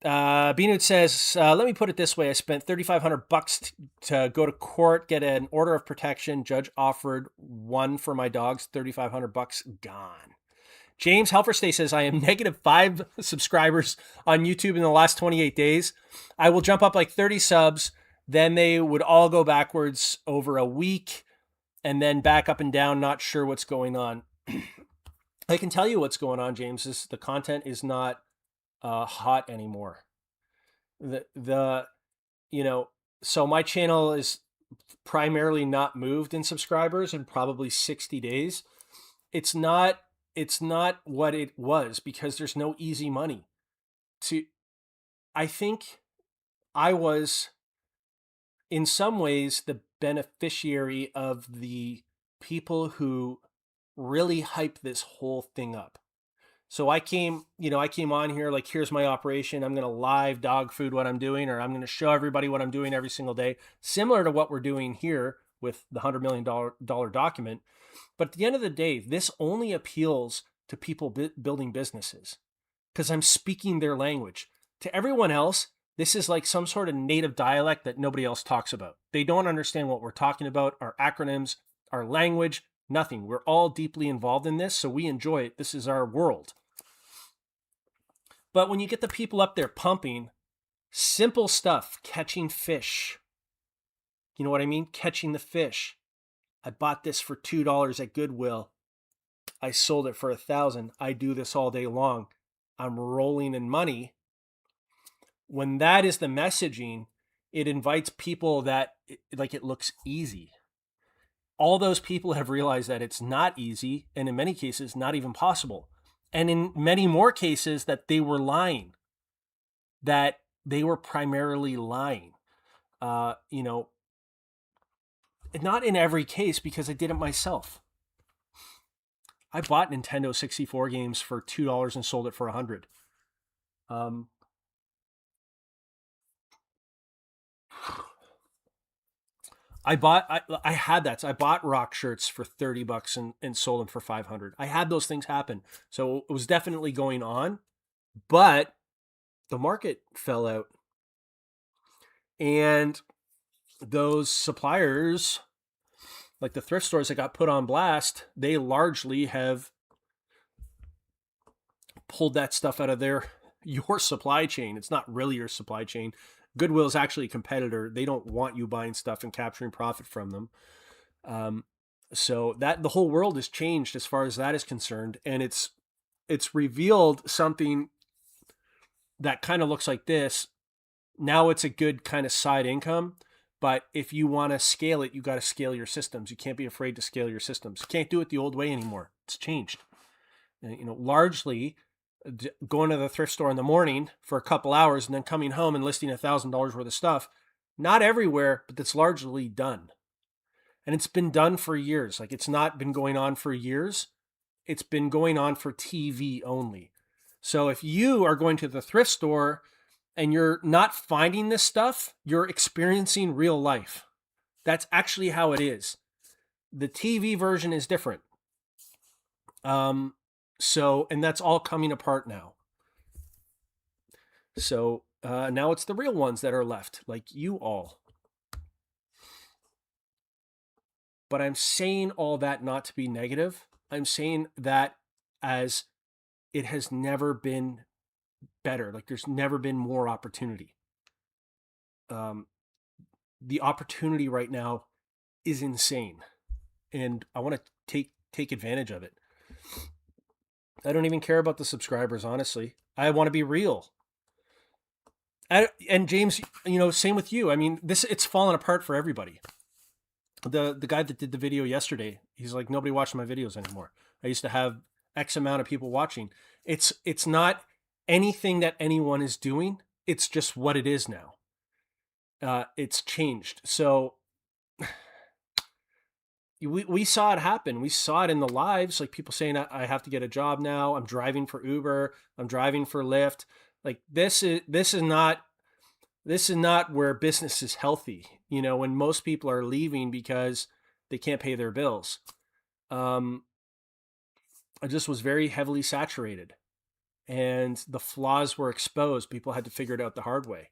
Beanud says, let me put it this way. I spent $3,500 to go to court, get an order of protection. Judge offered one for my dogs, $3,500 gone. James Helferstay says, I am -5 subscribers on YouTube in the last 28 days. I will jump up like 30 subs. Then they would all go backwards over a week and then back up and down. Not sure what's going on. I can tell you what's going on, James. The content is not hot anymore. So my channel is primarily not moved in subscribers in probably 60 days. It's not what it was because there's no easy money. I think I was in some ways the beneficiary of the people who really hyped this whole thing up. So I came on here like, here's my operation. I'm going to live dog food what I'm doing, or I'm going to show everybody what I'm doing every single day, similar to what we're doing here with the $100 million document. But at the end of the day, this only appeals to people building businesses because I'm speaking their language. To everyone else, this is like some sort of native dialect that nobody else talks about. They don't understand what we're talking about, our acronyms, our language, nothing. We're all deeply involved in this, so we enjoy it. This is our world. But when you get the people up there pumping, simple stuff, catching fish. You know what I mean? Catching the fish. I bought this for $2 at Goodwill. I sold it for $1,000. I do this all day long. I'm rolling in money. When that is the messaging, it invites people that like it looks easy. All those people have realized that it's not easy, and in many cases, not even possible. And in many more cases, that they were lying, that they were primarily lying. Not in every case, because I did it myself. I bought Nintendo 64 games for $2 and sold it for $100. I had that. So I bought rock shirts for $30 and sold them for $500. I had those things happen. So it was definitely going on, but the market fell out. And those suppliers, like the thrift stores that got put on blast, they largely have pulled that stuff out of your supply chain. It's not really your supply chain. Goodwill is actually a competitor. They don't want you buying stuff and capturing profit from them. So that the whole world has changed as far as that is concerned. And it's revealed something that kind of looks like this. Now it's a good kind of side income. But if you want to scale it, you got to scale your systems. You can't be afraid to scale your systems. You can't do it the old way anymore. It's changed. Largely going to the thrift store in the morning for a couple hours and then coming home and listing $1,000 worth of stuff. Not everywhere, but that's largely done. And it's been done for years. Like, it's not been going on for years. It's been going on for TV only. So if you are going to the thrift store and you're not finding this stuff, you're experiencing real life. That's actually how it is. The TV version is different. And that's all coming apart now. So now it's the real ones that are left, like you all. But I'm saying all that not to be negative. I'm saying that as it has never been better. Like, there's never been more opportunity. The opportunity right now is insane. And I want to take advantage of it. I don't even care about the subscribers, honestly. I want to be real. And James, same with you. I mean, it's fallen apart for everybody. The guy that did the video yesterday, he's like, nobody watches my videos anymore. I used to have X amount of people watching. It's not anything that anyone is doing. It's just what it is now. It's changed. So we saw it happen. We saw it in the lives, like people saying, I have to get a job now. I'm driving for Uber. I'm driving for Lyft. Like, this is not where business is healthy. When most people are leaving because they can't pay their bills. I just was very heavily saturated, and the flaws were exposed. People had to figure it out the hard way.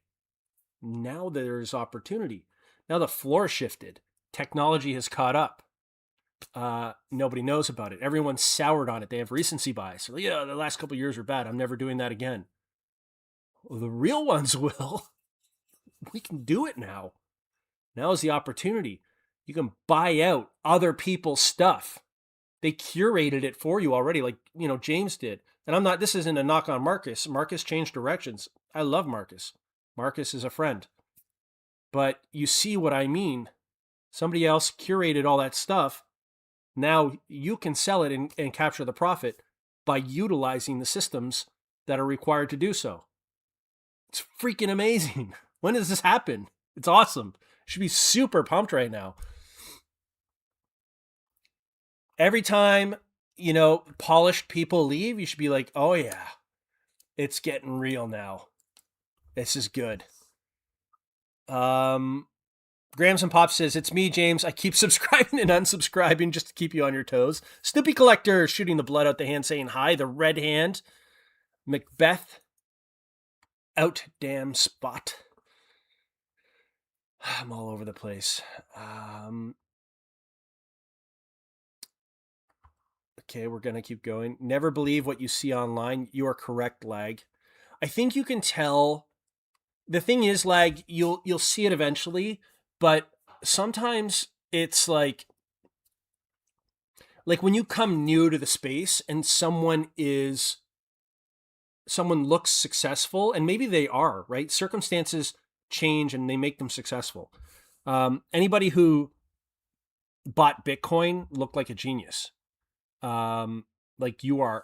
Now there's opportunity. Now the floor shifted. Technology has caught up. Nobody knows about it. Everyone's soured on it. They have recency bias. So, yeah, the last couple of years are bad. I'm never doing that again. Well, the real ones will. We can do it now. Now is the opportunity. You can buy out other people's stuff. They curated it for you already, like, James did. And this isn't a knock on Marcus. Marcus changed directions. I love Marcus. Marcus is a friend. But you see what I mean. Somebody else curated all that stuff. Now you can sell it and capture the profit by utilizing the systems that are required to do so. It's freaking amazing. When does this happen? It's awesome. Should be super pumped right now. Every time, polished people leave, you should be like, oh yeah, it's getting real now. This is good. Grams and Pops says, it's me, James. I keep subscribing and unsubscribing just to keep you on your toes. Snoopy Collector shooting the blood out the hand saying hi. The Red Hand. Macbeth out damn spot. I'm all over the place. Okay, we're going to keep going. Never believe what you see online. You are correct, Lag. I think you can tell. The thing is, Lag, you'll see it eventually, but sometimes it's like when you come new to the space and someone looks successful, and maybe they are, right? Circumstances change and they make them successful. Anybody who bought Bitcoin looked like a genius. Like you are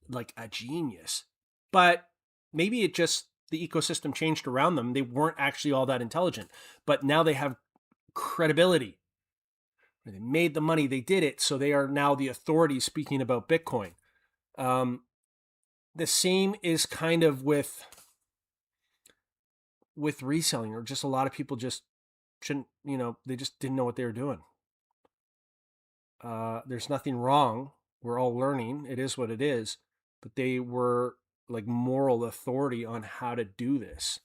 like a genius, but maybe it just the ecosystem changed around them. They weren't actually all that intelligent, but now they have credibility. They made the money, they did it, so they are now the authority speaking about Bitcoin. The same is kind of with reselling, or just a lot of people just shouldn't, they just didn't know what they were doing. There's nothing wrong. We're all learning. It is what it is. But they were like moral authority on how to do this.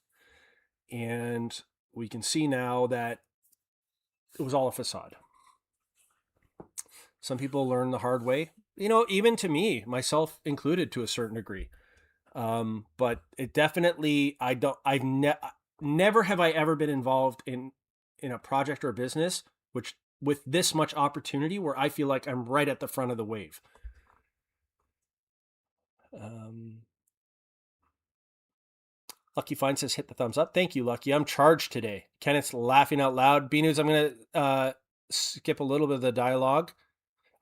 And we can see now that it was all a facade. Some people learn the hard way, even to me, myself included to a certain degree. But it definitely, never have I ever been involved in a project or a business with this much opportunity where I feel like I'm right at the front of the wave. Lucky Fine says, hit the thumbs up. Thank you, Lucky. I'm charged today. Kenneth's laughing out loud. B-News, I'm going to skip a little bit of the dialogue.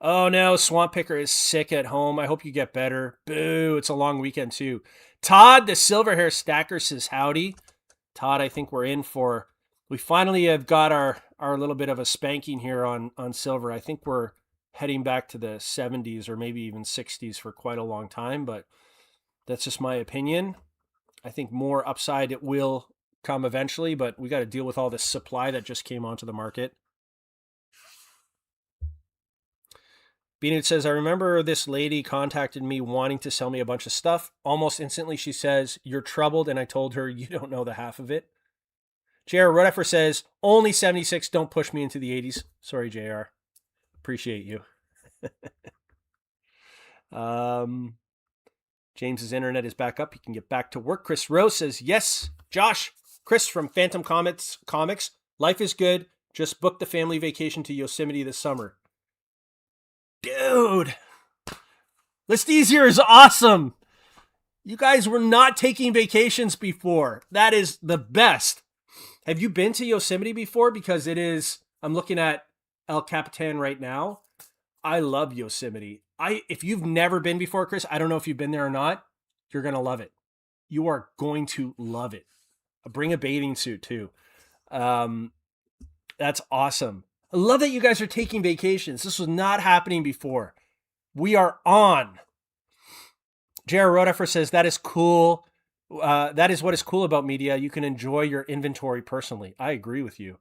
Oh no, Swamp Picker is sick at home. I hope you get better. Boo, it's a long weekend too. Todd, the silver hair stacker, says howdy. Todd, I think we finally have got our little bit of a spanking here on silver. I think we're heading back to the 70s or maybe even 60s for quite a long time, but that's just my opinion. I think more upside it will come eventually, but we got to deal with all this supply that just came onto the market. Beanut says, I remember this lady contacted me wanting to sell me a bunch of stuff. Almost instantly, she says, you're troubled. And I told her, you don't know the half of it. JR Rutherford says, only 76. Don't push me into the 80s. Sorry, JR. Appreciate you. James's internet is back up. He can get back to work. Chris Rose says, yes, Josh. Chris from Phantom Comics. Life is good. Just booked the family vacation to Yosemite this summer. Dude, List Easier is awesome. You guys were not taking vacations before. That is the best. Have you been to Yosemite before? Because it is, I'm looking at El Capitan right now. I love Yosemite. If you've never been before, Chris, I don't know if you've been there or not. You're going to love it. You are going to love it. Bring a bathing suit too. That's awesome. I love that you guys are taking vacations. This was not happening before. We are on. Jared Rodefer says, that is cool. That is what is cool about media. You can enjoy your inventory personally. I agree with you.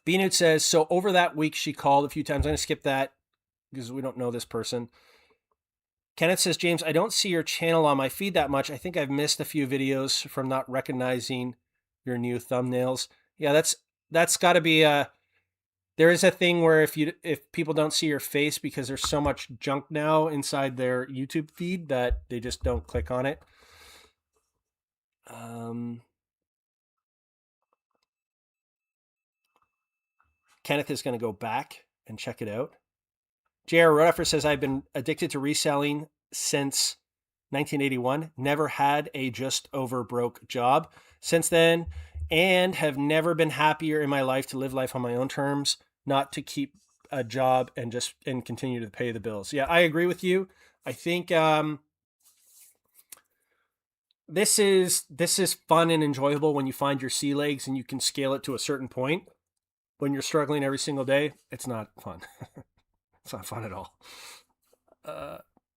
Beanut says, so over that week, she called a few times. I'm going to skip that because we don't know this person. Kenneth says, James, I don't see your channel on my feed that much. I think I've missed a few videos from not recognizing your new thumbnails. Yeah, that's got to be there is a thing where if people don't see your face because there's so much junk now inside their YouTube feed that they just don't click on it. Kenneth is going to go back and check it out. J.R. Rutherford says, I've been addicted to reselling since 1981. Never had a just over broke job since then, and have never been happier in my life to live life on my own terms, not to keep a job and continue to pay the bills. Yeah, I agree with you. I think this is fun and enjoyable when you find your sea legs and you can scale it to a certain point. When you're struggling every single day, it's not fun. It's not fun at all.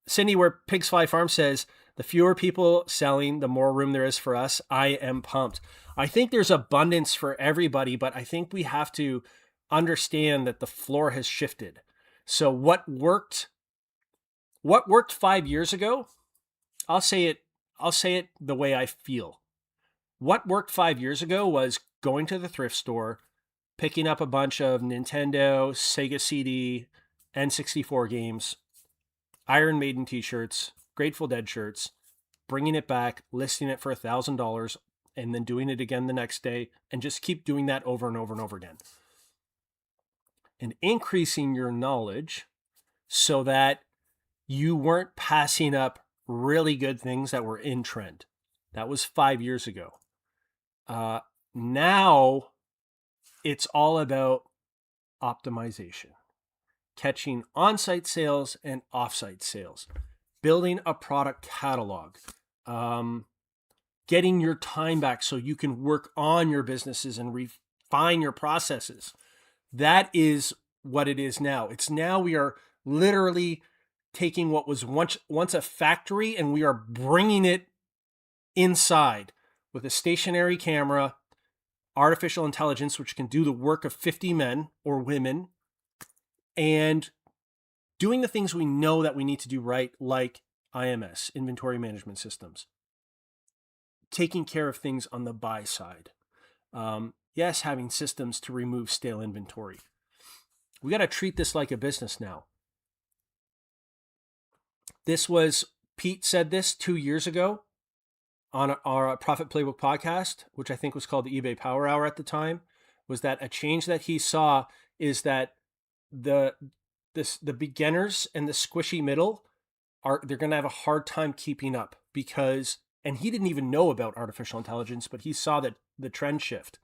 Cindy, where Pigs Fly Farm says, the fewer people selling, the more room there is for us. I am pumped. I think there's abundance for everybody, but I think we have to understand that the floor has shifted. So what worked 5 years ago, I'll say I'll say it the way I feel. What worked 5 years ago was going to the thrift store, picking up a bunch of Nintendo, Sega CD, N64 games, Iron Maiden t-shirts, Grateful Dead shirts, bringing it back, listing it for $1,000, and then doing it again the next day, and just keep doing that over and over and over again. And increasing your knowledge so that you weren't passing up really good things that were in trend. That was 5 years ago. Now it's all about optimization, catching on-site sales and off-site sales, building a product catalog, getting your time back so you can work on your businesses and refine your processes. That is what it is now. It's now we are literally taking what was once a factory and we are bringing it inside with a stationary camera, artificial intelligence, which can do the work of 50 men or women, and doing the things we know that we need to do right, like IMS, inventory management systems, taking care of things on the buy side. Yes, having systems to remove stale inventory. We got to treat this like a business now. Pete said this 2 years ago on our Profit Playbook podcast, which I think was called the eBay Power Hour at the time, was that a change that he saw is that the beginners and the squishy middle they're going to have a hard time keeping up because, and he didn't even know about artificial intelligence, but he saw that the trend shift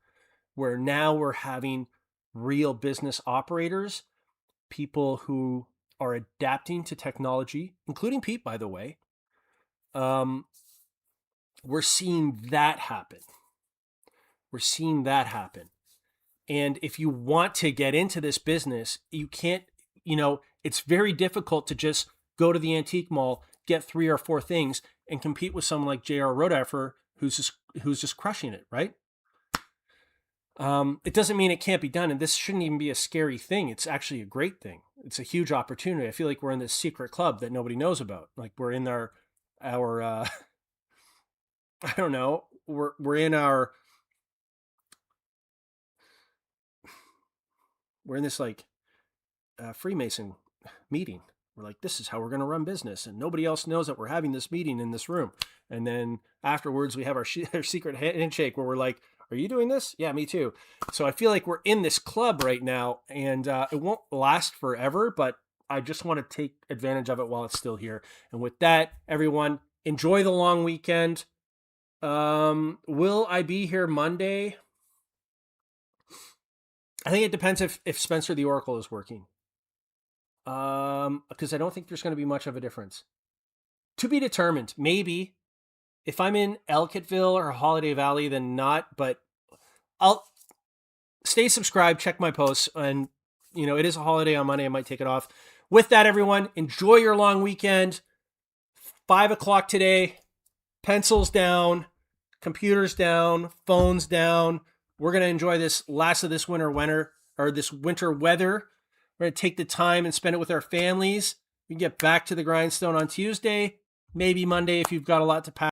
where now we're having real business operators, people who are adapting to technology, including Pete, by the way. We're seeing that happen. And if you want to get into this business, you can't, it's very difficult to just go to the antique mall, get 3 or 4 things and compete with someone like J.R. Rodeffer who's just crushing it, right? It doesn't mean it can't be done. And this shouldn't even be a scary thing. It's actually a great thing. It's a huge opportunity. I feel like we're in this secret club that nobody knows about. Like we're in our I don't know. We're in this like Freemason meeting. We're like, this is how we're going to run business. And nobody else knows that we're having this meeting in this room. And then afterwards we have our secret handshake where we're like, are you doing this? Yeah, me too. So I feel like we're in this club right now and it won't last forever, but I just want to take advantage of it while it's still here. And with that, everyone, enjoy the long weekend. Will I be here Monday? I think it depends if Spencer the Oracle is working. Because I don't think there's going to be much of a difference. To be determined. Maybe. If I'm in Ellicottville or Holiday Valley, then not. But I'll stay subscribed, check my posts, and it is a holiday on Monday. I might take it off. With that, everyone, enjoy your long weekend. 5:00 today. Pencils down, computers down, phones down. We're going to enjoy this last of this winter weather. We're going to take the time and spend it with our families. We can get back to the grindstone on Tuesday, maybe Monday if you've got a lot to pack.